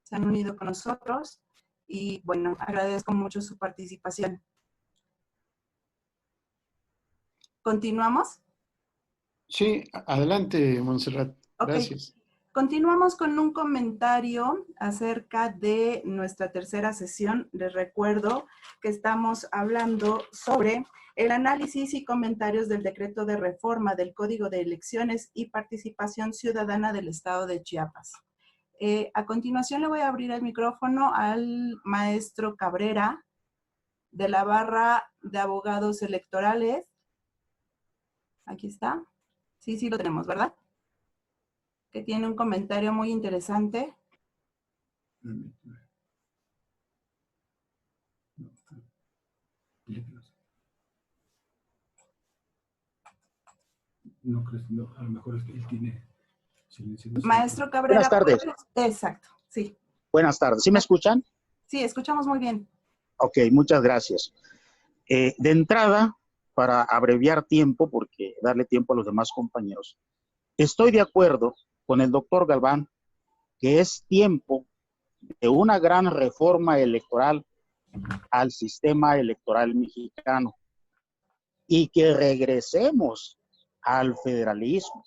se han unido con nosotros y bueno, agradezco mucho su participación. ¿Continuamos? Sí, adelante, Montserrat. Gracias. Okay. Continuamos con un comentario acerca de nuestra tercera sesión. Les recuerdo que estamos hablando sobre el análisis y comentarios del decreto de reforma del Código de Elecciones y Participación Ciudadana del Estado de Chiapas. A continuación le voy a abrir el micrófono al maestro Cabrera de la barra de abogados electorales. Aquí está. Sí, sí lo tenemos, ¿verdad? Que tiene un comentario muy interesante. No crees, no, a lo mejor es que él tiene silencio. Maestro Cabrera. Buenas tardes. Exacto, sí. Buenas tardes. ¿Sí me escuchan? Sí, escuchamos muy bien. Ok, muchas gracias. De entrada, para abreviar tiempo, porque darle tiempo a los demás compañeros, estoy de acuerdo con el doctor Galván que es tiempo de una gran reforma electoral al sistema electoral mexicano y que regresemos al federalismo,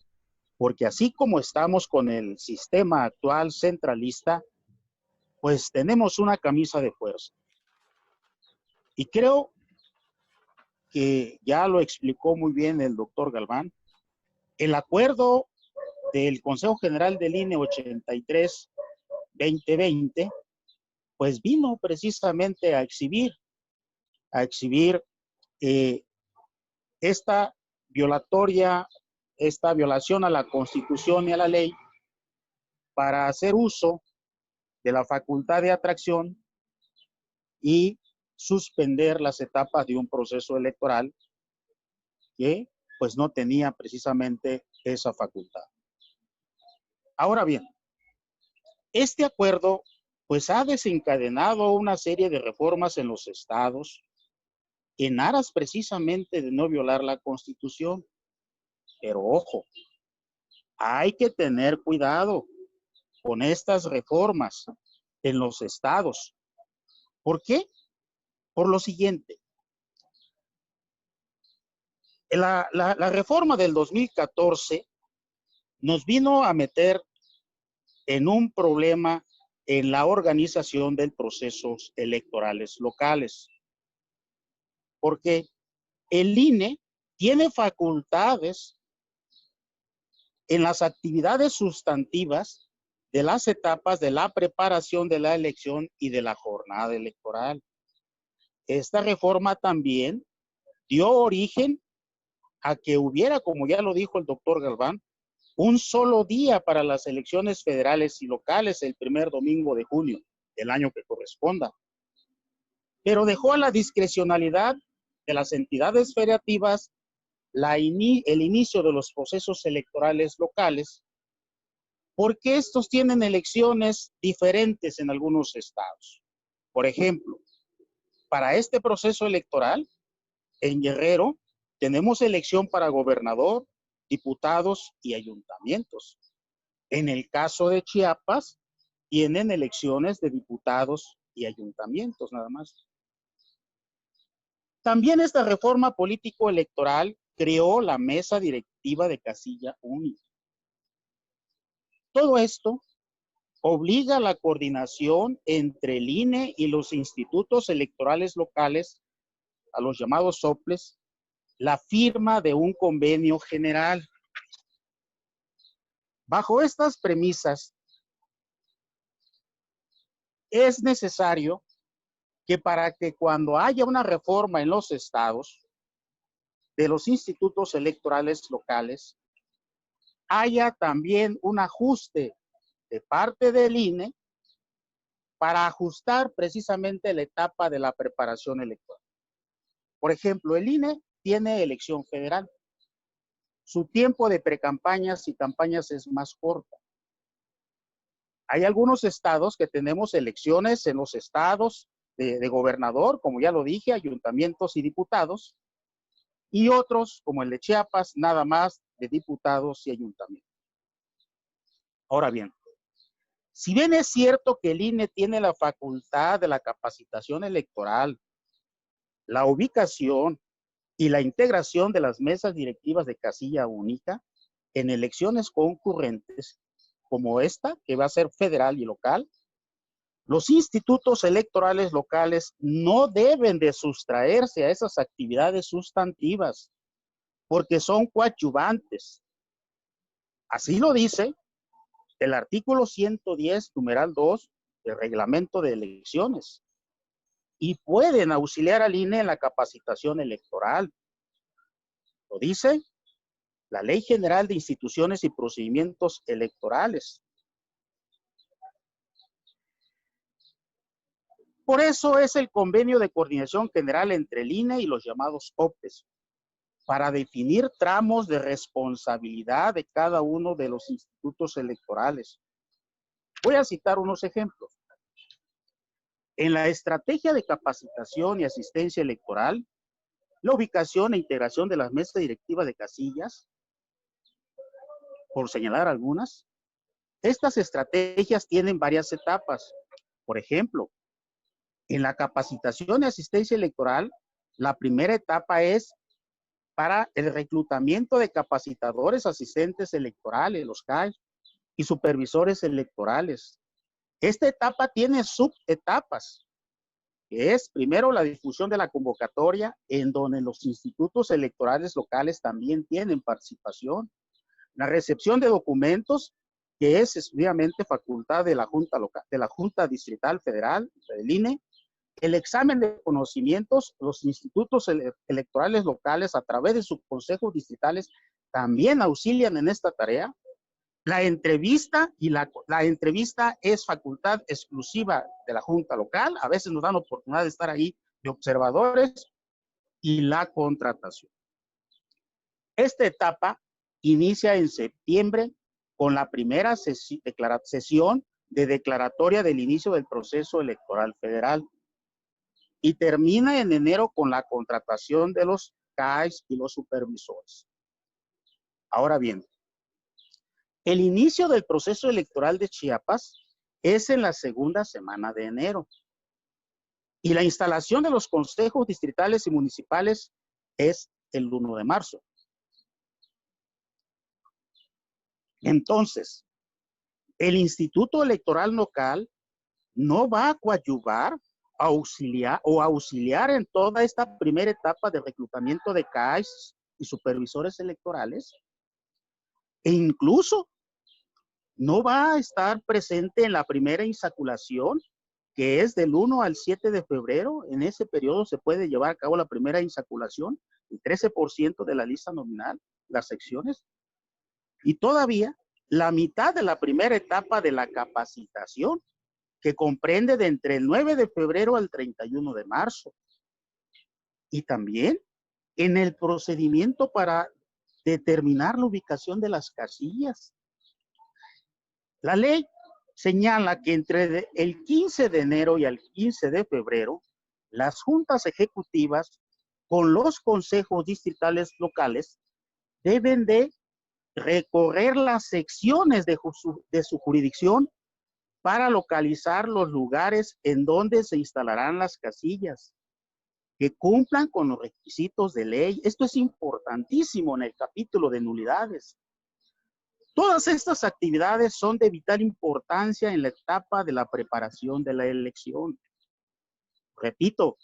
porque así como estamos con el sistema actual centralista, pues tenemos una camisa de fuerza. Y creo que ya lo explicó muy bien el doctor Galván, el acuerdo del Consejo General del INE 83-2020, pues vino precisamente a exhibir esta violación a la Constitución y a la ley para hacer uso de la facultad de atracción y suspender las etapas de un proceso electoral que pues no tenía precisamente esa facultad. Ahora bien, este acuerdo pues ha desencadenado una serie de reformas en los estados en aras precisamente de no violar la Constitución. Pero ojo, hay que tener cuidado con estas reformas en los estados. ¿Por qué? Por lo siguiente. La reforma del 2014 nos vino a meter en un problema en la organización de procesos electorales locales. Porque el INE tiene facultades en las actividades sustantivas de las etapas de la preparación de la elección y de la jornada electoral. Esta reforma también dio origen a que hubiera, como ya lo dijo el doctor Galván, un solo día para las elecciones federales y locales el primer domingo de junio del año que corresponda. Pero dejó a la discrecionalidad de las entidades federativas el inicio de los procesos electorales locales, porque estos tienen elecciones diferentes en algunos estados. Por ejemplo, para este proceso electoral, en Guerrero, tenemos elección para gobernador, diputados y ayuntamientos. En el caso de Chiapas, tienen elecciones de diputados y ayuntamientos nada más. También esta reforma político-electoral creó la mesa directiva de casilla única. Todo esto obliga a la coordinación entre el INE y los institutos electorales locales, a los llamados soples, la firma de un convenio general. Bajo estas premisas, es necesario que para que cuando haya una reforma en los estados de los institutos electorales locales, haya también un ajuste de parte del INE para ajustar precisamente la etapa de la preparación electoral. Por ejemplo, el INE tiene elección federal. Su tiempo de precampañas y campañas es más corto. Hay algunos estados que tenemos elecciones en los estados de gobernador, como ya lo dije, ayuntamientos y diputados, y otros, como el de Chiapas, nada más de diputados y ayuntamientos. Ahora bien, Si bien es cierto que el INE tiene la facultad de la capacitación electoral, la ubicación y la integración de las mesas directivas de casilla única en elecciones concurrentes como esta, que va a ser federal y local, los institutos electorales locales no deben de sustraerse a esas actividades sustantivas porque son coadyuvantes. Así lo dice el artículo 110, numeral 2 del reglamento de elecciones, y pueden auxiliar al INE en la capacitación electoral. Lo dice la Ley General de Instituciones y Procedimientos Electorales. Por eso es el convenio de coordinación general entre el INE y los llamados OPEs, para definir tramos de responsabilidad de cada uno de los institutos electorales. Voy a citar unos ejemplos. En la estrategia de capacitación y asistencia electoral, la ubicación e integración de las mesas directivas de casillas, por señalar algunas, estas estrategias tienen varias etapas. Por ejemplo, en la capacitación y asistencia electoral, la primera etapa es para el reclutamiento de capacitadores asistentes electorales, los CAE, y supervisores electorales. Esta etapa tiene subetapas, que es primero la difusión de la convocatoria, en donde los institutos electorales locales también tienen participación. La recepción de documentos, que es exclusivamente facultad de la Junta Local, de la Junta Distrital Federal, del INE. El examen de conocimientos, los institutos electorales locales a través de sus consejos distritales también auxilian en esta tarea. La entrevista la entrevista es facultad exclusiva de la Junta Local. A veces nos dan oportunidad de estar ahí de observadores, y la contratación. Esta etapa inicia en septiembre con la primera sesión de declaratoria del inicio del proceso electoral federal y termina en enero con la contratación de los CAEs y los supervisores. Ahora bien, el inicio del proceso electoral de Chiapas es en la segunda semana de enero y la instalación de los consejos distritales y municipales es el 1 de marzo. Entonces, el Instituto Electoral Local no va a coadyuvar, auxiliar en toda esta primera etapa de reclutamiento de CAEs y supervisores electorales, e incluso no va a estar presente en la primera insaculación, que es del 1 al 7 de febrero. En ese periodo se puede llevar a cabo la primera insaculación, el 13% de la lista nominal, las secciones, y todavía la mitad de la primera etapa de la capacitación, que comprende de entre el 9 de febrero al 31 de marzo. Y también en el procedimiento para determinar la ubicación de las casillas. La ley señala que entre el 15 de enero y el 15 de febrero, las juntas ejecutivas con los consejos distritales locales deben de recorrer las secciones de su jurisdicción para localizar los lugares en donde se instalarán las casillas, que cumplan con los requisitos de ley. Esto es importantísimo en el capítulo de nulidades. Todas estas actividades son de vital importancia en la etapa de la preparación de la elección. Repito,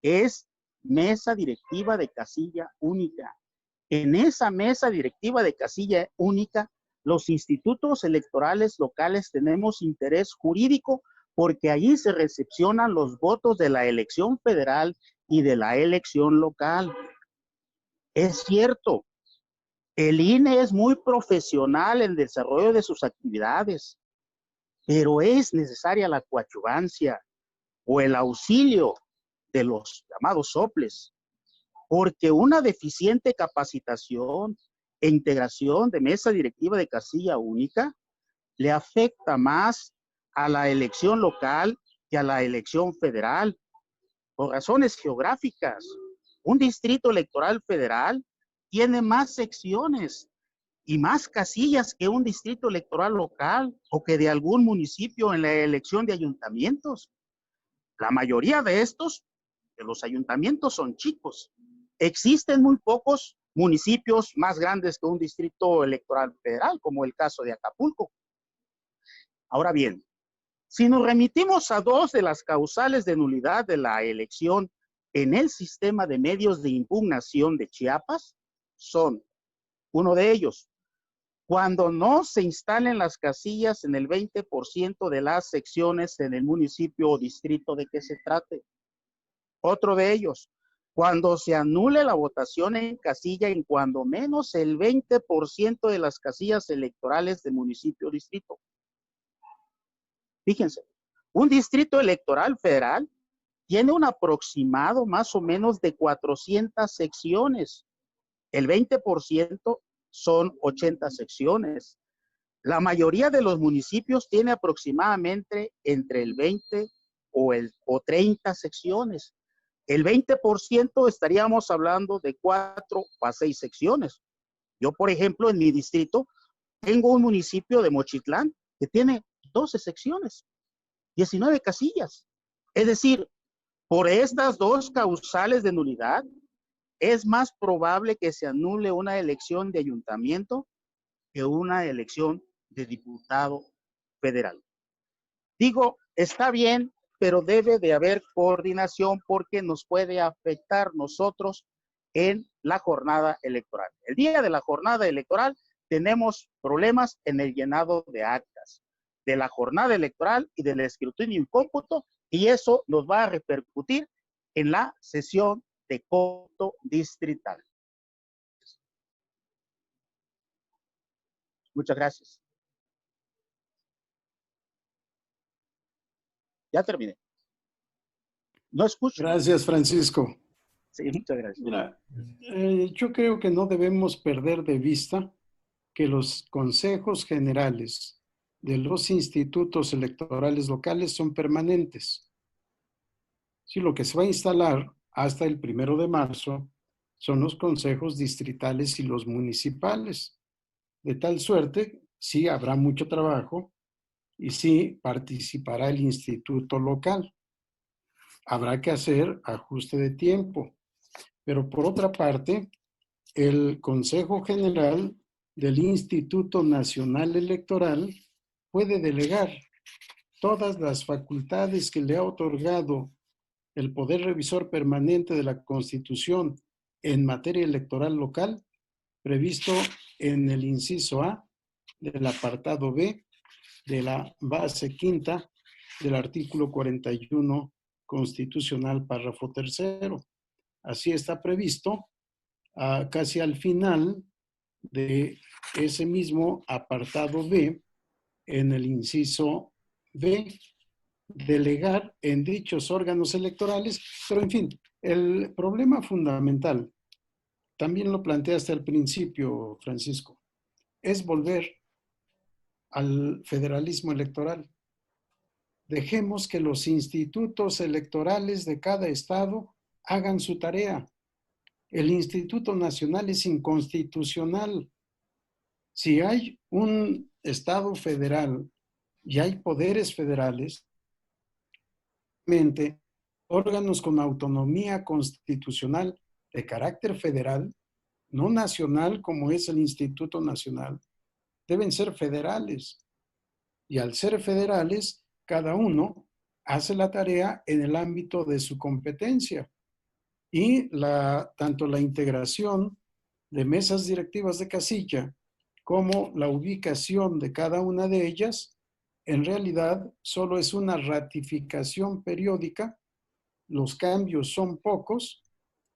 es mesa directiva de casilla única. En esa mesa directiva de casilla única, los institutos electorales locales tenemos interés jurídico porque allí se recepcionan los votos de la elección federal y de la elección local. Es cierto, el INE es muy profesional en el desarrollo de sus actividades, pero es necesaria la coadyuvancia o el auxilio de los llamados soples, porque una deficiente capacitación e integración de mesa directiva de casilla única le afecta más a la elección local que a la elección federal, por razones geográficas. Un distrito electoral federal tiene más secciones y más casillas que un distrito electoral local o que de algún municipio en la elección de ayuntamientos. La mayoría de los ayuntamientos son chicos. Existen muy pocos municipios más grandes que un distrito electoral federal, como el caso de Acapulco. Ahora bien, si nos remitimos a dos de las causales de nulidad de la elección en el sistema de medios de impugnación de Chiapas, son, uno de ellos, cuando no se instalen las casillas en el 20% de las secciones en el municipio o distrito de que se trate. Otro de ellos, cuando se anule la votación en casilla en cuando menos el 20% de las casillas electorales de municipio o distrito. Fíjense, un distrito electoral federal tiene un aproximado más o menos de 400 secciones. El 20% son 80 secciones. La mayoría de los municipios tiene aproximadamente entre el 20 o 30 secciones. El 20% estaríamos hablando de 4 a 6 secciones. Yo, por ejemplo, en mi distrito, tengo un municipio de Mochitlán que tiene 12 secciones, 19 casillas. Es decir, por estas dos causales de nulidad, es más probable que se anule una elección de ayuntamiento que una elección de diputado federal. Digo, está bien, pero debe de haber coordinación porque nos puede afectar nosotros en la jornada electoral. El día de la jornada electoral tenemos problemas en el llenado de actas de la jornada electoral y del escrutinio y cómputo, y eso nos va a repercutir en la sesión de cómputo distrital. Muchas gracias. Ya terminé. No escucho. Gracias, Francisco. Sí, muchas gracias. Mira, yo creo que no debemos perder de vista que los consejos generales de los institutos electorales locales son permanentes. Sí, lo que se va a instalar hasta el 1 de marzo son los consejos distritales y los municipales. De tal suerte, sí habrá mucho trabajo y sí participará el instituto local. Habrá que hacer ajuste de tiempo. Pero por otra parte, el Consejo General del Instituto Nacional Electoral puede delegar todas las facultades que le ha otorgado el Poder Revisor Permanente de la Constitución en materia electoral local, previsto en el inciso A del apartado B de la base quinta del artículo 41 constitucional, párrafo tercero. Así está previsto casi al final de ese mismo apartado B, en el inciso B, delegar en dichos órganos electorales, pero en fin, el problema fundamental, también lo planteaste al principio, Francisco, es volver al federalismo electoral. Dejemos que los institutos electorales de cada estado hagan su tarea. El Instituto Nacional es inconstitucional. Si hay un Estado federal y hay poderes federales, órganos con autonomía constitucional de carácter federal, no nacional como es el Instituto Nacional, deben ser federales. Y al ser federales, cada uno hace la tarea en el ámbito de su competencia. Y tanto la integración de mesas directivas de casilla como la ubicación de cada una de ellas, en realidad solo es una ratificación periódica. Los cambios son pocos,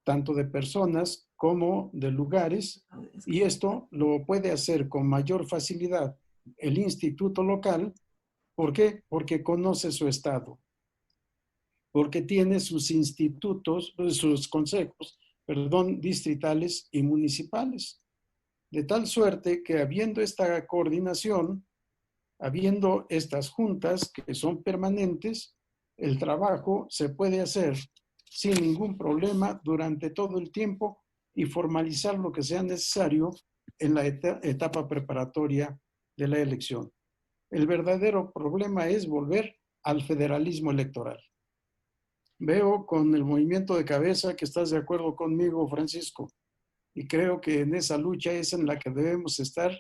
tanto de personas como de lugares, y esto lo puede hacer con mayor facilidad el instituto local. ¿Por qué? Porque conoce su estado, porque tiene sus institutos, sus consejos, distritales y municipales. De tal suerte que habiendo esta coordinación, habiendo estas juntas que son permanentes, el trabajo se puede hacer sin ningún problema durante todo el tiempo y formalizar lo que sea necesario en la etapa preparatoria de la elección. El verdadero problema es volver al federalismo electoral. Veo con el movimiento de cabeza que estás de acuerdo conmigo, Francisco, y creo que en esa lucha es en la que debemos estar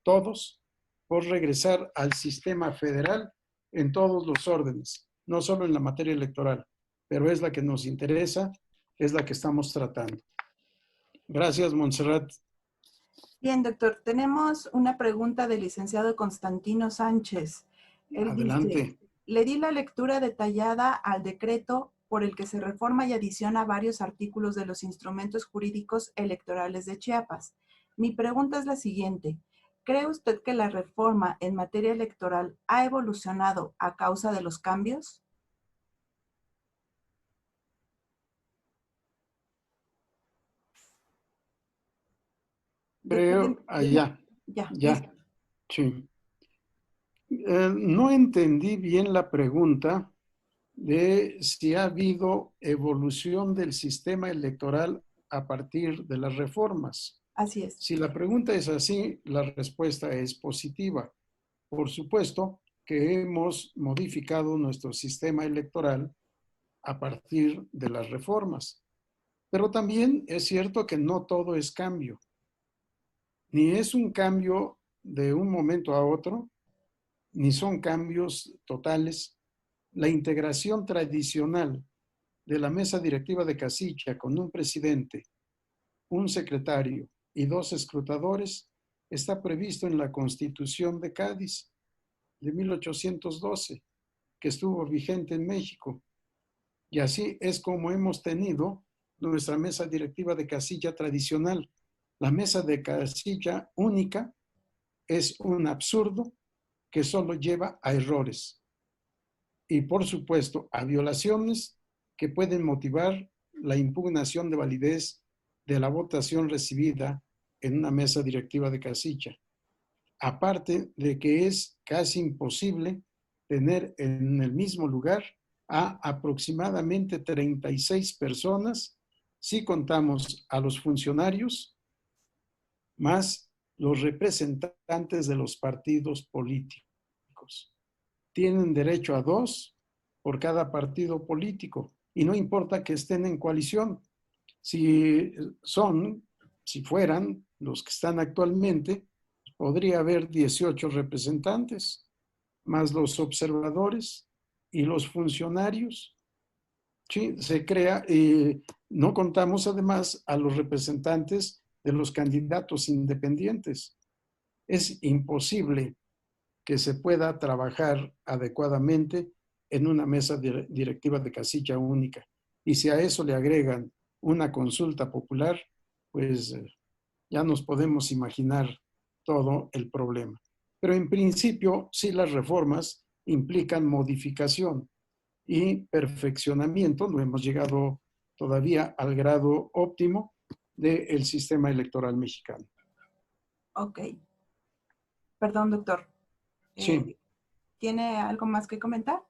todos por regresar al sistema federal en todos los órdenes, no solo en la materia electoral, pero es la que nos interesa, es la que estamos tratando. Gracias, Montserrat. Bien, doctor. Tenemos una pregunta del licenciado Constantino Sánchez. Él Adelante. dice, le di la lectura detallada al decreto por el que se reforma y adiciona varios artículos de los instrumentos jurídicos electorales de Chiapas. Mi pregunta es la siguiente. ¿Cree usted que la reforma en materia electoral ha evolucionado a causa de los cambios? Creo, Ya. ya, sí. No entendí bien la pregunta de si ha habido evolución del sistema electoral a partir de las reformas. Así es. Si la pregunta es así, la respuesta es positiva. Por supuesto que hemos modificado nuestro sistema electoral a partir de las reformas. Pero también es cierto que no todo es cambio. Ni es un cambio de un momento a otro, ni son cambios totales. La integración tradicional de la mesa directiva de Casilla con un presidente, un secretario y 2 escrutadores está previsto en la Constitución de Cádiz de 1812, que estuvo vigente en México. Y así es como hemos tenido nuestra mesa directiva de casilla tradicional. La mesa de casilla única es un absurdo que solo lleva a errores y, por supuesto, a violaciones que pueden motivar la impugnación de validez de la votación recibida en una mesa directiva de casilla. Aparte de que es casi imposible tener en el mismo lugar a aproximadamente 36 personas si contamos a los funcionarios más los representantes de los partidos políticos. Tienen derecho a 2 por cada partido político y no importa que estén en coalición. Si fueran los que están actualmente, podría haber 18 representantes, más los observadores y los funcionarios. Sí, se crea, no contamos además a los representantes de los candidatos independientes. Es imposible que se pueda trabajar adecuadamente en una mesa directiva de casilla única. Y si a eso le agregan una consulta popular, pues ya nos podemos imaginar todo el problema. Pero en principio, sí, las reformas implican modificación y perfeccionamiento. No hemos llegado todavía al grado óptimo del sistema electoral mexicano. Ok. Perdón, doctor. Sí. ¿Tiene algo más que comentar?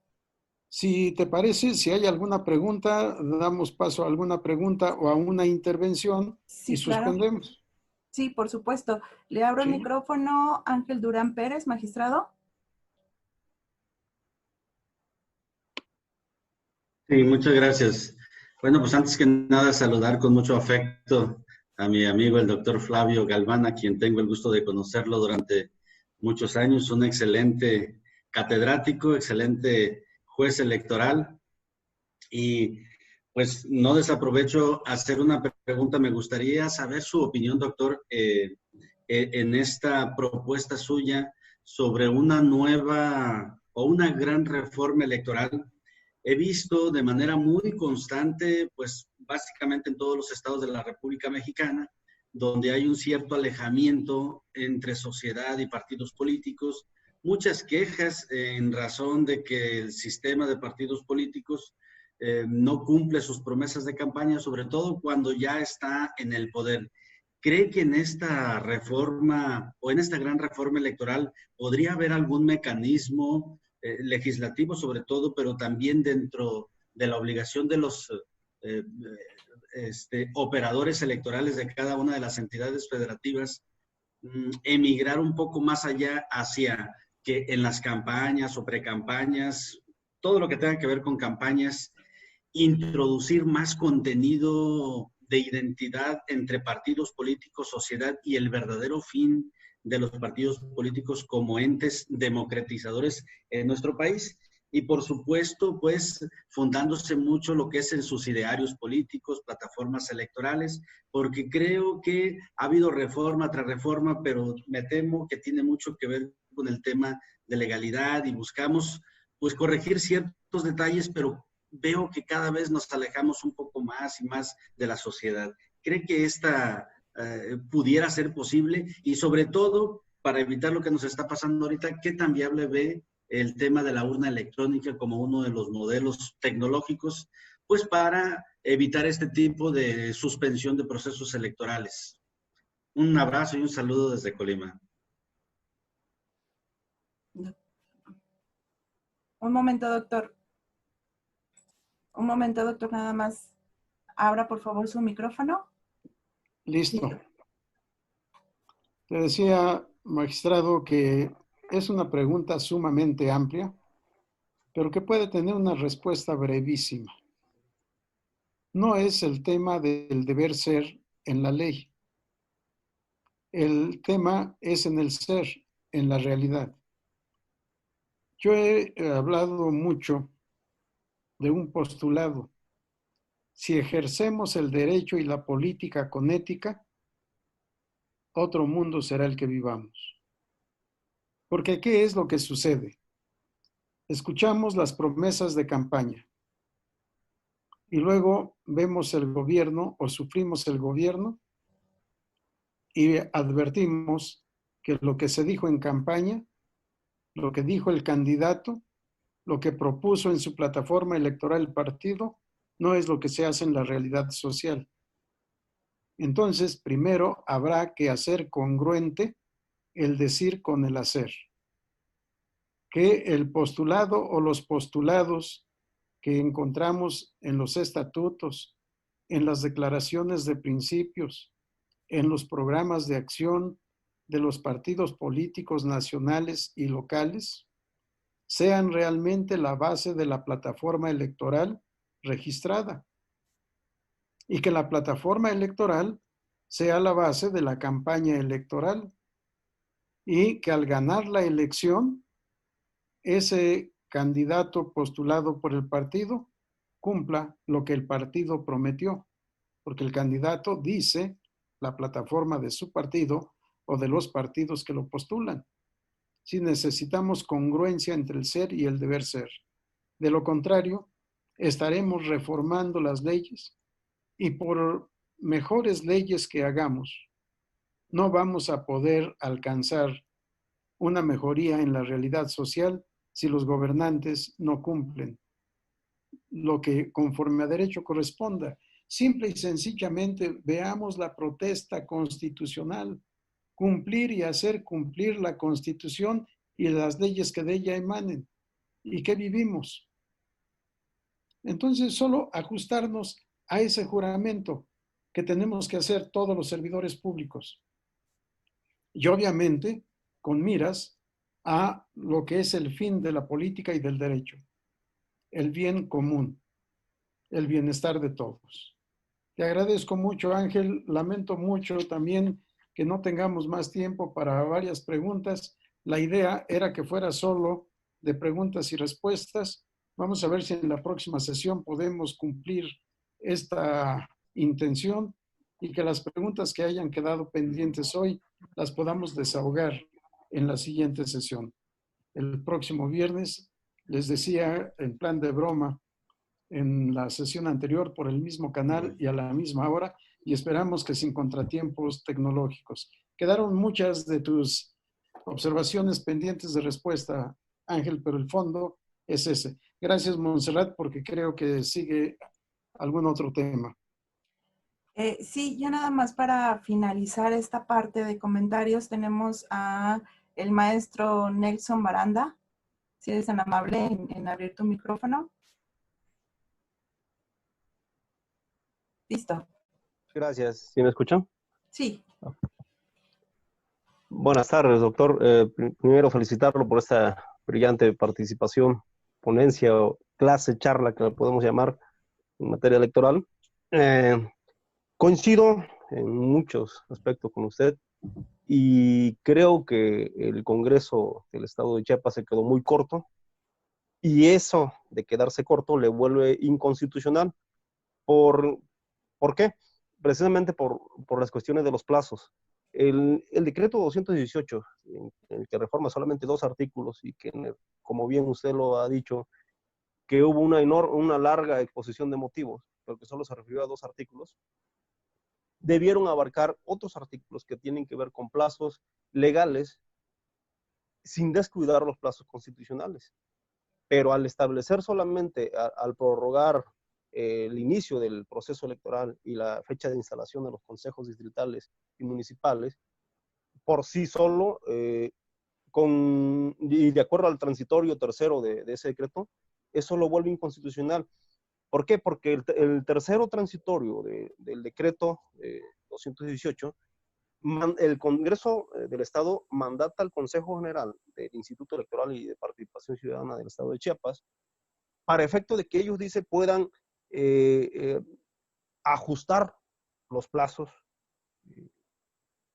Si te parece, si hay alguna pregunta, damos paso a alguna pregunta o a una intervención Sí, y suspendemos. Claro. Sí, por supuesto. Le abro el micrófono. Ángel Durán Pérez, magistrado. Sí, muchas gracias. Bueno, pues antes que nada saludar con mucho afecto a mi amigo el doctor Flavio Galván, a quien tengo el gusto de conocerlo durante muchos años, un excelente catedrático, excelente juez electoral. Y pues no desaprovecho hacer una pregunta. Me gustaría saber su opinión, doctor, en esta propuesta suya sobre una nueva o una gran reforma electoral. He visto de manera muy constante, pues básicamente en todos los estados de la República Mexicana, donde hay un cierto alejamiento entre sociedad y partidos políticos, muchas quejas en razón de que el sistema de partidos políticos no cumple sus promesas de campaña, sobre todo cuando ya está en el poder. ¿Cree que en esta reforma o en esta gran reforma electoral podría haber algún mecanismo legislativo sobre todo, pero también dentro de la obligación de los operadores electorales de cada una de las entidades federativas emigrar un poco más allá hacia que en las campañas o precampañas, todo lo que tenga que ver con campañas, introducir más contenido de identidad entre partidos políticos, sociedad y el verdadero fin de los partidos políticos como entes democratizadores en nuestro país. Y por supuesto, pues fundándose mucho lo que es en sus idearios políticos, plataformas electorales, porque creo que ha habido reforma tras reforma, pero me temo que tiene mucho que ver con el tema de legalidad y buscamos pues corregir ciertos detalles, pero veo que cada vez nos alejamos un poco más y más de la sociedad. ¿Cree que esta pudiera ser posible? Y sobre todo, para evitar lo que nos está pasando ahorita, ¿qué tan viable ve el tema de la urna electrónica como uno de los modelos tecnológicos, pues para evitar este tipo de suspensión de procesos electorales? Un abrazo y un saludo desde Colima. Un momento, doctor. Un momento, doctor, nada más. Abra, por favor, su micrófono. Listo. Te decía, magistrado, que es una pregunta sumamente amplia, pero que puede tener una respuesta brevísima. No es el tema del deber ser en la ley. El tema es en el ser, en la realidad. Yo he hablado mucho de un postulado. Si ejercemos el derecho y la política con ética, otro mundo será el que vivamos. Porque ¿qué es lo que sucede? Escuchamos las promesas de campaña y luego vemos el gobierno o sufrimos el gobierno y advertimos que lo que se dijo en campaña, lo que dijo el candidato, lo que propuso en su plataforma electoral el partido, no es lo que se hace en la realidad social. Entonces, primero habrá que hacer congruente el decir con el hacer. Que el postulado o los postulados que encontramos en los estatutos, en las declaraciones de principios, en los programas de acción de los partidos políticos nacionales y locales, sean realmente la base de la plataforma electoral registrada y que la plataforma electoral sea la base de la campaña electoral y que al ganar la elección, ese candidato postulado por el partido cumpla lo que el partido prometió, porque el candidato dice la plataforma de su partido o de los partidos que lo postulan. Si necesitamos congruencia entre el ser y el deber ser. De lo contrario, estaremos reformando las leyes y por mejores leyes que hagamos, no vamos a poder alcanzar una mejoría en la realidad social si los gobernantes no cumplen lo que conforme a derecho corresponda. Simple y sencillamente veamos la protesta constitucional, cumplir y hacer cumplir la Constitución y las leyes que de ella emanen. ¿Y qué vivimos? Entonces, solo ajustarnos a ese juramento que tenemos que hacer todos los servidores públicos. Y obviamente, con miras a lo que es el fin de la política y del derecho, el bien común, el bienestar de todos. Te agradezco mucho, Ángel. Lamento mucho también que no tengamos más tiempo para varias preguntas. La idea era que fuera solo de preguntas y respuestas. Vamos a ver si en la próxima sesión podemos cumplir esta intención y que las preguntas que hayan quedado pendientes hoy las podamos desahogar en la siguiente sesión. El próximo viernes, les decía en plan de broma, en la sesión anterior por el mismo canal y a la misma hora, y esperamos que sin contratiempos tecnológicos. Quedaron muchas de tus observaciones pendientes de respuesta, Ángel, pero el fondo es ese. Gracias, Montserrat, porque creo que sigue algún otro tema. Sí, ya nada más para finalizar esta parte de comentarios, tenemos a el maestro Nelson Baranda. Si eres tan amable en abrir tu micrófono. Listo. Gracias. ¿Sí me escuchan? Sí. Buenas tardes, doctor. Primero felicitarlo por esta brillante participación, ponencia o clase, charla que le podemos llamar en materia electoral. Eh, Coincido en muchos aspectos con usted y creo que el Congreso del Estado de Chiapas se quedó muy corto y eso de quedarse corto le vuelve inconstitucional. ¿Por, ¿Por qué? Precisamente por las cuestiones de los plazos. El decreto 218, en el que reforma solamente 2 artículos y que, como bien usted lo ha dicho, que hubo una larga exposición de motivos, pero que solo se refirió a 2 artículos, debieron abarcar otros artículos que tienen que ver con plazos legales sin descuidar los plazos constitucionales. Pero al establecer solamente, al prorrogar el inicio del proceso electoral y la fecha de instalación de los consejos distritales y municipales, por sí solo, y de acuerdo al transitorio tercero de ese decreto, eso lo vuelve inconstitucional. ¿Por qué? Porque el tercero transitorio del decreto 218, el Congreso del Estado mandata al Consejo General del Instituto Electoral y de Participación Ciudadana del Estado de Chiapas, para efecto de que ellos, dice, puedan ajustar los plazos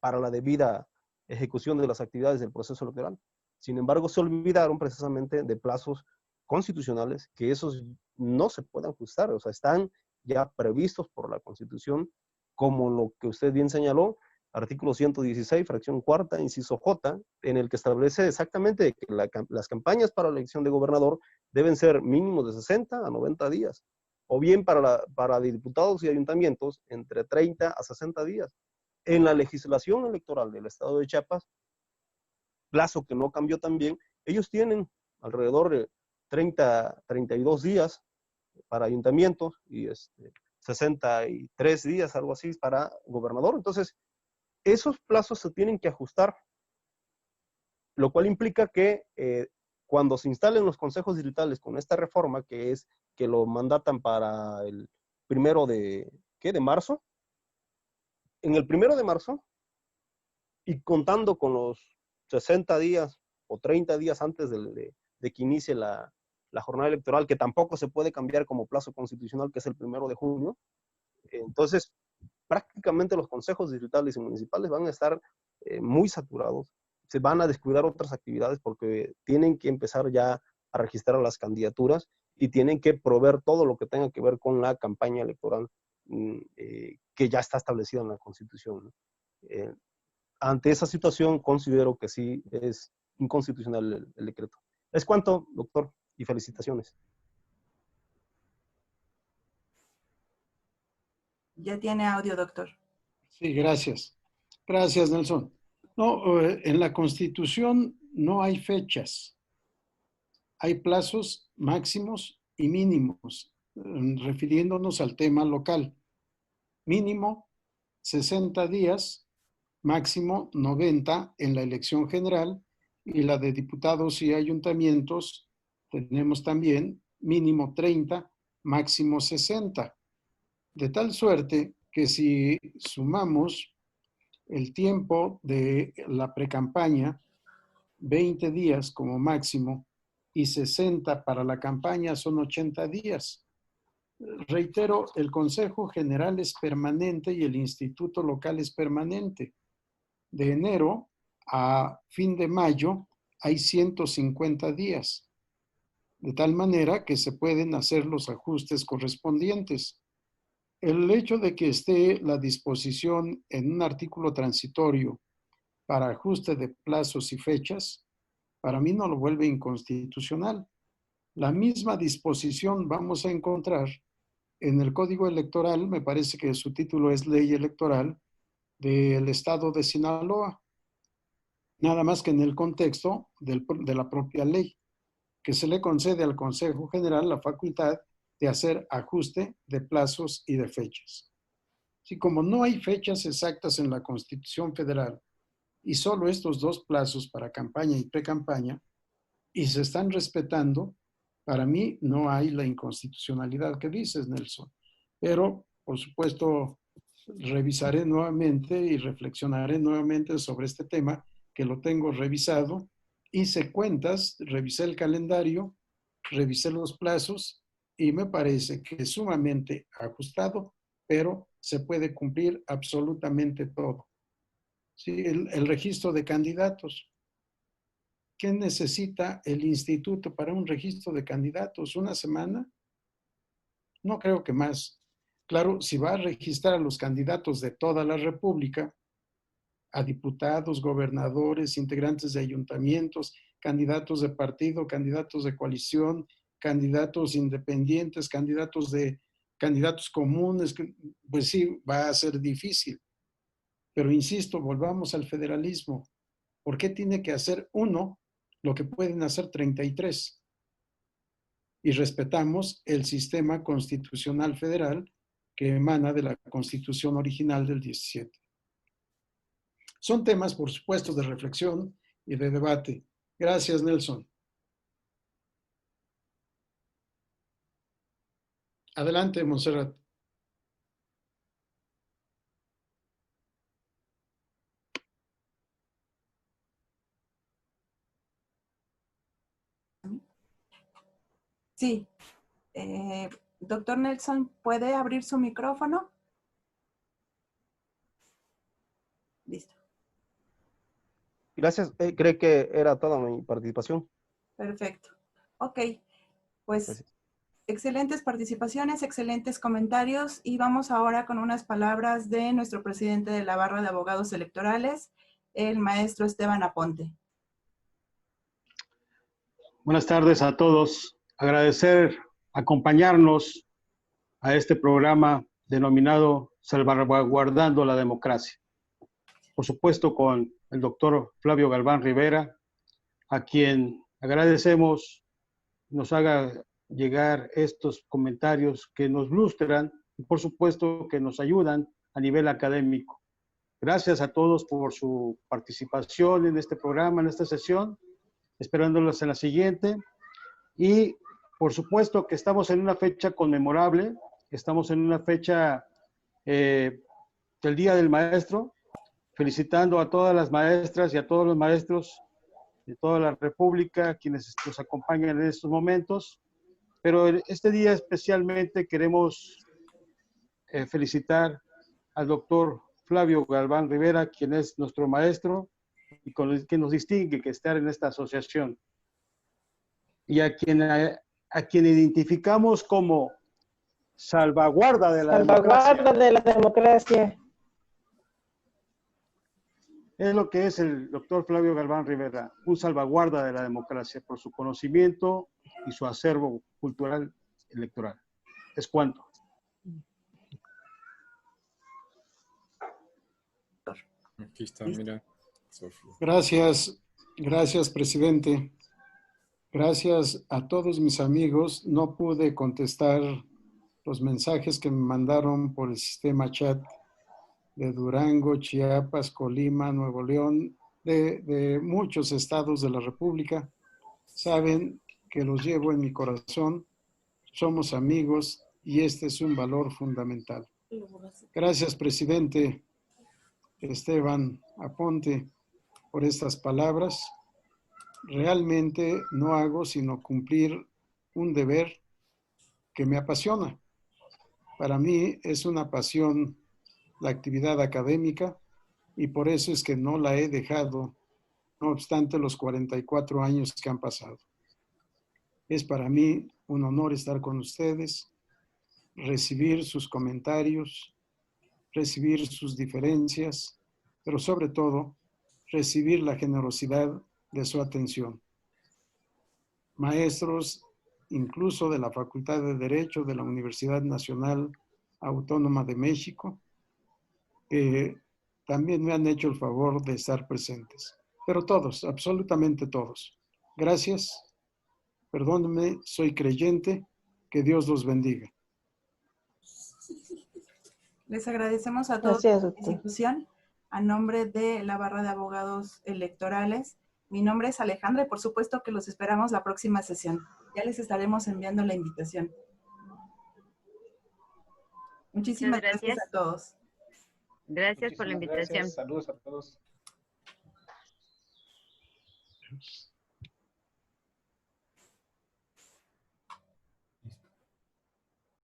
para la debida ejecución de las actividades del proceso electoral. Sin embargo, se olvidaron precisamente de plazos constitucionales, que esos no se pueden ajustar, o sea, están ya previstos por la Constitución, como lo que usted bien señaló, artículo 116, fracción cuarta, inciso J, en el que establece exactamente que las campañas para la elección de gobernador deben ser mínimos de 60 a 90 días, o bien para diputados y ayuntamientos entre 30 a 60 días. En la legislación electoral del Estado de Chiapas, plazo que no cambió también, ellos tienen alrededor de 32 días para ayuntamientos y 63 días, algo así, para gobernador. Entonces, esos plazos se tienen que ajustar, lo cual implica que cuando se instalen los consejos distritales con esta reforma, que es que lo mandatan para el 1 de marzo, en el 1 de marzo, y contando con los 60 días o 30 días antes de que inicie la jornada electoral, que tampoco se puede cambiar como plazo constitucional, que es el 1 de junio, entonces prácticamente los consejos distritales y municipales van a estar muy saturados, se van a descuidar otras actividades porque tienen que empezar ya a registrar las candidaturas y tienen que proveer todo lo que tenga que ver con la campaña electoral que ya está establecida en la Constitución, ¿no? Ante esa situación considero que sí es inconstitucional el decreto. Es cuanto, doctor, y felicitaciones. Ya tiene audio, doctor. Sí, gracias. Gracias, Nelson. No, en la Constitución no hay fechas. Hay plazos máximos y mínimos, refiriéndonos al tema local. Mínimo 60 días, máximo 90 en la elección general, y la de diputados y ayuntamientos tenemos también mínimo 30, máximo 60. De tal suerte que si sumamos el tiempo de la precampaña, 20 días como máximo, y 60 para la campaña, son 80 días. Reitero, el Consejo General es permanente y el Instituto Local es permanente. De enero a fin de mayo hay 150 días, de tal manera que se pueden hacer los ajustes correspondientes. El hecho de que esté la disposición en un artículo transitorio para ajuste de plazos y fechas, para mí no lo vuelve inconstitucional. La misma disposición vamos a encontrar en el Código Electoral, me parece que su título es Ley Electoral del Estado de Sinaloa, nada más que en el contexto de la propia ley, que se le concede al Consejo General la facultad de hacer ajuste de plazos y de fechas. Si como no hay fechas exactas en la Constitución Federal y solo estos 2 plazos para campaña y precampaña, y se están respetando, para mí no hay la inconstitucionalidad que dices, Nelson. Pero, por supuesto, revisaré nuevamente y reflexionaré nuevamente sobre este tema que lo tengo revisado, hice cuentas, revisé el calendario, revisé los plazos y me parece que es sumamente ajustado, pero se puede cumplir absolutamente todo. ¿Sí? El registro de candidatos. ¿Qué necesita el instituto para un registro de candidatos? ¿Una semana? No creo que más. Claro, si va a registrar a los candidatos de toda la República, a diputados, gobernadores, integrantes de ayuntamientos, candidatos de partido, candidatos de coalición, candidatos independientes, candidatos comunes, pues sí, va a ser difícil. Pero insisto, volvamos al federalismo. ¿Por qué tiene que hacer uno lo que pueden hacer 33? Y respetamos el sistema constitucional federal que emana de la Constitución original del 17. Son temas, por supuesto, de reflexión y de debate. Gracias, Nelson. Adelante, Montserrat. Sí. Doctor Nelson, ¿puede abrir su micrófono? Listo. Gracias. Creo que era toda mi participación. Perfecto. Ok, pues Gracias. excelentes participaciones, excelentes comentarios y vamos ahora con unas palabras de nuestro presidente de la Barra de Abogados Electorales, el maestro Esteban Aponte. Buenas tardes a todos. Agradecer acompañarnos a este programa denominado Salvaguardando la Democracia. Por supuesto, con el doctor Flavio Galván Rivera, a quien agradecemos nos haga llegar estos comentarios que nos lustran y por supuesto que nos ayudan a nivel académico. Gracias a todos por su participación en este programa, en esta sesión, esperándolos en la siguiente. Y por supuesto que estamos en una fecha conmemorable, estamos en una fecha del Día del Maestro, felicitando a todas las maestras y a todos los maestros de toda la República, quienes nos acompañan en estos momentos. Pero este día especialmente queremos felicitar al doctor Flavio Galván Rivera, quien es nuestro maestro y con el que nos distingue que estar en esta asociación. Y a quien identificamos como salvaguarda de la Salvaguarda de la democracia. Es lo que es el doctor Flavio Galván Rivera, un salvaguarda de la democracia por su conocimiento y su acervo cultural electoral. Es cuanto. Aquí está, mira. Gracias, presidente. Gracias a todos mis amigos. No pude contestar los mensajes que me mandaron por el sistema chat de Durango, Chiapas, Colima, Nuevo León, de muchos estados de la República. Saben que los llevo en mi corazón, somos amigos y este es un valor fundamental. Gracias, presidente Esteban Aponte, por estas palabras. Realmente no hago sino cumplir un deber que me apasiona. Para mí es una pasión la actividad académica y por eso es que no la he dejado, no obstante los 44 años que han pasado. Es para mí un honor estar con ustedes, recibir sus comentarios, recibir sus diferencias, pero sobre todo recibir la generosidad de su atención. Maestros, incluso de la Facultad de Derecho de la Universidad Nacional Autónoma de México, también me han hecho el favor de estar presentes. Pero todos, absolutamente todos. Gracias. Perdónenme, soy creyente. Que Dios los bendiga. Les agradecemos a todos Gracias, la doctor. participación. A nombre de la Barra de Abogados Electorales, mi nombre es Alejandra y por supuesto que los esperamos la próxima sesión. Ya les estaremos enviando la invitación. Muchísimas gracias a todos. Gracias por la invitación. Gracias. Saludos a todos. Dios.